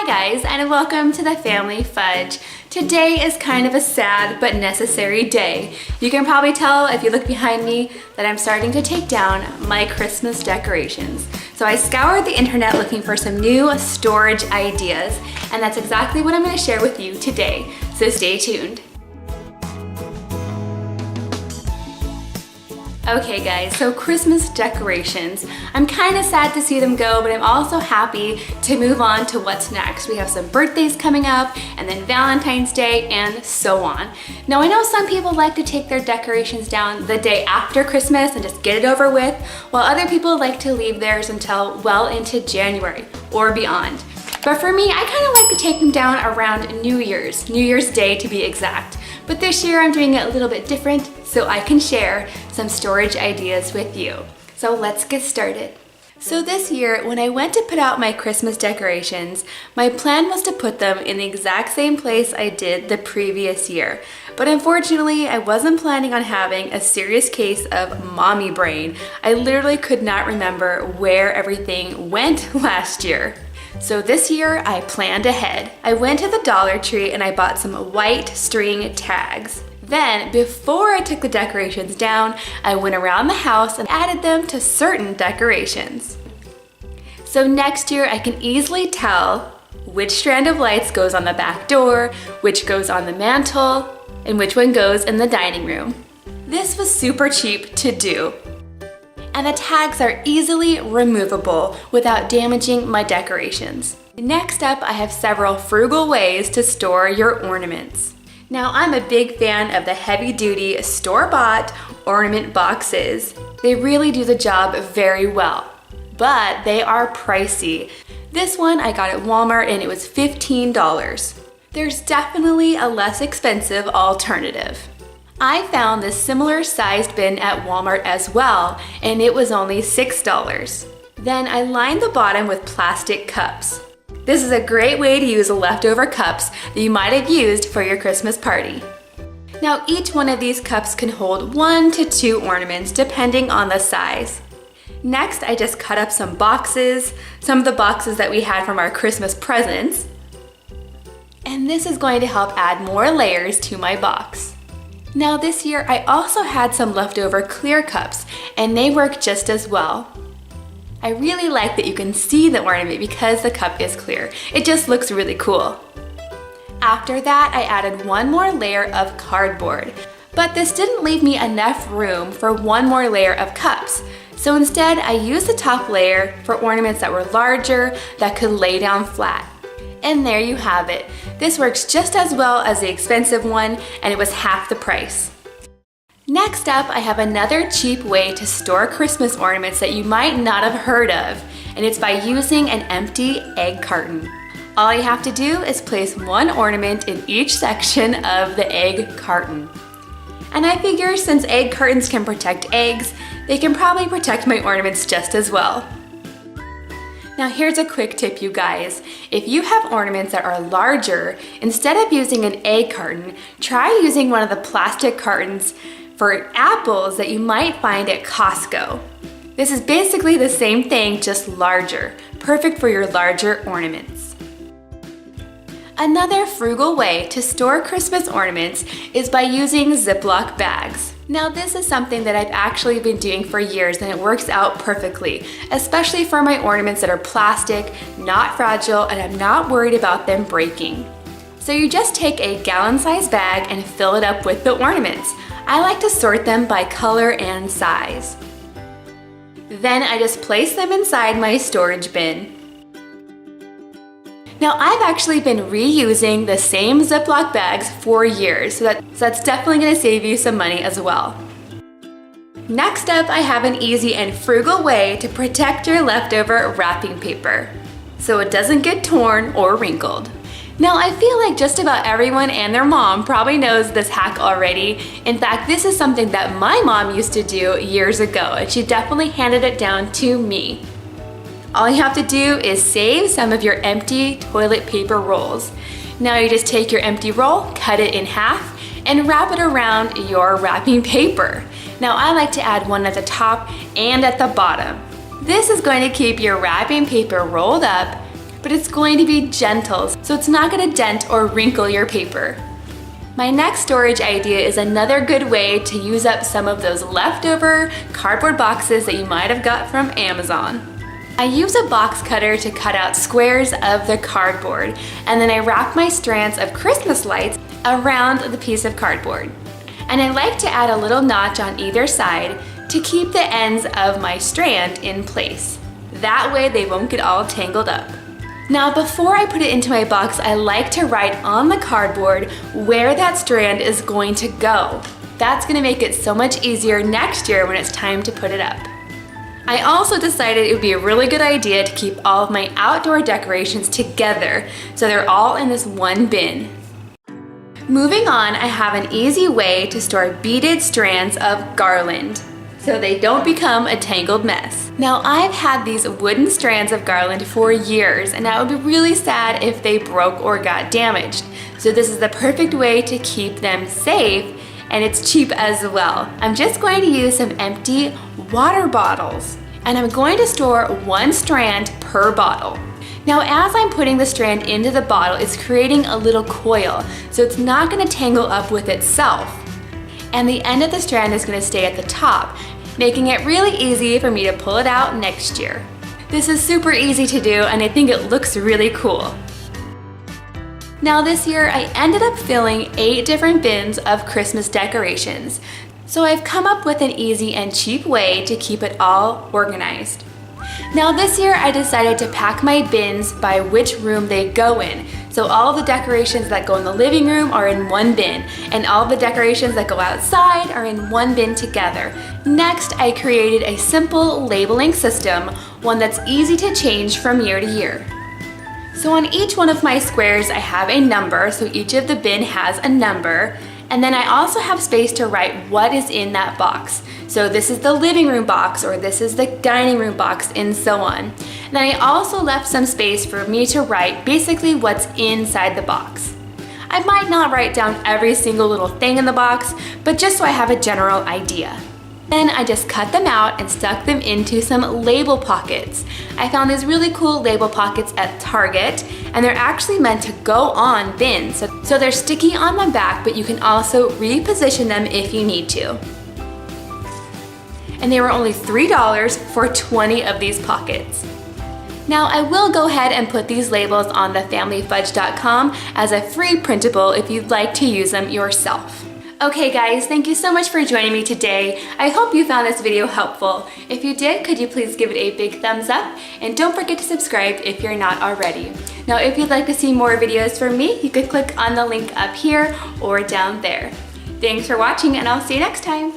guys, and welcome to the Family Fudge. Today is kind of a sad but necessary day. You can probably tell if you look behind me that I'm starting to take down my Christmas decorations. So I scoured the internet looking for some new storage ideas, and that's exactly what I'm going to share with you today. So stay tuned. Okay guys, so Christmas decorations. I'm kind of sad to see them go, but I'm also happy to move on to what's next. We have some birthdays coming up, and then Valentine's Day, and so on. Now I know some people like to take their decorations down the day after Christmas and just get it over with, while other people like to leave theirs until well into January or beyond. But for me, I kind of like to take them down around New Year's Day to be exact. But this year I'm doing it a little bit different so I can share some storage ideas with you. So let's get started. So this year, when I went to put out my Christmas decorations, my plan was to put them in the exact same place I did the previous year. But unfortunately, I wasn't planning on having a serious case of mommy brain. I literally could not remember where everything went last year. So this year, I planned ahead. I went to the Dollar Tree and I bought some white string tags. Then, before I took the decorations down, I went around the house and added them to certain decorations. So next year, I can easily tell which strand of lights goes on the back door, which goes on the mantle, and which one goes in the dining room. This was super cheap to do. And the tags are easily removable without damaging my decorations. Next up, I have several frugal ways to store your ornaments. Now, I'm a big fan of the heavy-duty store-bought ornament boxes. They really do the job very well, but they are pricey. This one I got at Walmart and it was $15. There's definitely a less expensive alternative. I found this similar sized bin at Walmart as well, and it was only $6. Then I lined the bottom with plastic cups. This is a great way to use leftover cups that you might have used for your Christmas party. Now each one of these cups can hold 1 to 2 ornaments depending on the size. Next, I just cut up some boxes, some of the boxes that we had from our Christmas presents. And this is going to help add more layers to my box. Now this year, I also had some leftover clear cups, and they work just as well. I really like that you can see the ornament because the cup is clear. It just looks really cool. After that, I added one more layer of cardboard, but this didn't leave me enough room for one more layer of cups. So instead, I used the top layer for ornaments that were larger, that could lay down flat. And there you have it. This works just as well as the expensive one, and it was half the price. Next up, I have another cheap way to store Christmas ornaments that you might not have heard of, and it's by using an empty egg carton. All you have to do is place one ornament in each section of the egg carton. And I figure since egg cartons can protect eggs, they can probably protect my ornaments just as well. Now here's a quick tip, you guys. If you have ornaments that are larger, instead of using an egg carton, try using one of the plastic cartons for apples that you might find at Costco. This is basically the same thing, just larger. Perfect for your larger ornaments. Another frugal way to store Christmas ornaments is by using Ziploc bags. Now this is something that I've actually been doing for years and it works out perfectly, especially for my ornaments that are plastic, not fragile, and I'm not worried about them breaking. So you just take a gallon-sized bag and fill it up with the ornaments. I like to sort them by color and size. Then I just place them inside my storage bin. Now I've actually been reusing the same Ziploc bags for years, so that's definitely going to save you some money as well. Next up, I have an easy and frugal way to protect your leftover wrapping paper, so it doesn't get torn or wrinkled. Now I feel like just about everyone and their mom probably knows this hack already. In fact, this is something that my mom used to do years ago, and she definitely handed it down to me. All you have to do is save some of your empty toilet paper rolls. Now you just take your empty roll, cut it in half, and wrap it around your wrapping paper. Now I like to add one at the top and at the bottom. This is going to keep your wrapping paper rolled up, but but it's going to be gentle, so it's not gonna dent or wrinkle your paper. My next storage idea is another good way to use up some of those leftover cardboard boxes that you might have got from Amazon. I use a box cutter to cut out squares of the cardboard, and then I wrap my strands of Christmas lights around the piece of cardboard. And I like to add a little notch on either side to keep the ends of my strand in place. That way they won't get all tangled up. Now before I put it into my box, I like to write on the cardboard where that strand is going to go. That's gonna make it so much easier next year when it's time to put it up. I also decided it would be a really good idea to keep all of my outdoor decorations together so they're all in this one bin. Moving on, I have an easy way to store beaded strands of garland so they don't become a tangled mess. Now I've had these wooden strands of garland for years, and I would be really sad if they broke or got damaged. So this is the perfect way to keep them safe, and it's cheap as well. I'm just going to use some empty water bottles, and I'm going to store one strand per bottle. Now as I'm putting the strand into the bottle, it's creating a little coil, so it's not gonna tangle up with itself. And the end of the strand is gonna stay at the top, making it really easy for me to pull it out next year. This is super easy to do, and I think it looks really cool. Now this year, I ended up filling 8 different bins of Christmas decorations. So I've come up with an easy and cheap way to keep it all organized. Now this year, I decided to pack my bins by which room they go in. So all of the decorations that go in the living room are in one bin, and all of the decorations that go outside are in one bin together. Next, I created a simple labeling system, one that's easy to change from year to year. So on each one of my squares, I have a number, so each of the bin has a number, and then I also have space to write what is in that box. So this is the living room box, or this is the dining room box, and so on. And then I also left some space for me to write basically what's inside the box. I might not write down every single little thing in the box, but just so I have a general idea. Then I just cut them out and stuck them into some label pockets. I found these really cool label pockets at Target, and they're actually meant to go on bins. So they're sticky on the back, but you can also reposition them if you need to. And they were only $3 for 20 of these pockets. Now I will go ahead and put these labels on thefamilyfudge.com as a free printable if you'd like to use them yourself. Okay guys, thank you so much for joining me today. I hope you found this video helpful. If you did, could you please give it a big thumbs up? And don't forget to subscribe if you're not already. Now if you'd like to see more videos from me, you could click on the link up here or down there. Thanks for watching, and I'll see you next time.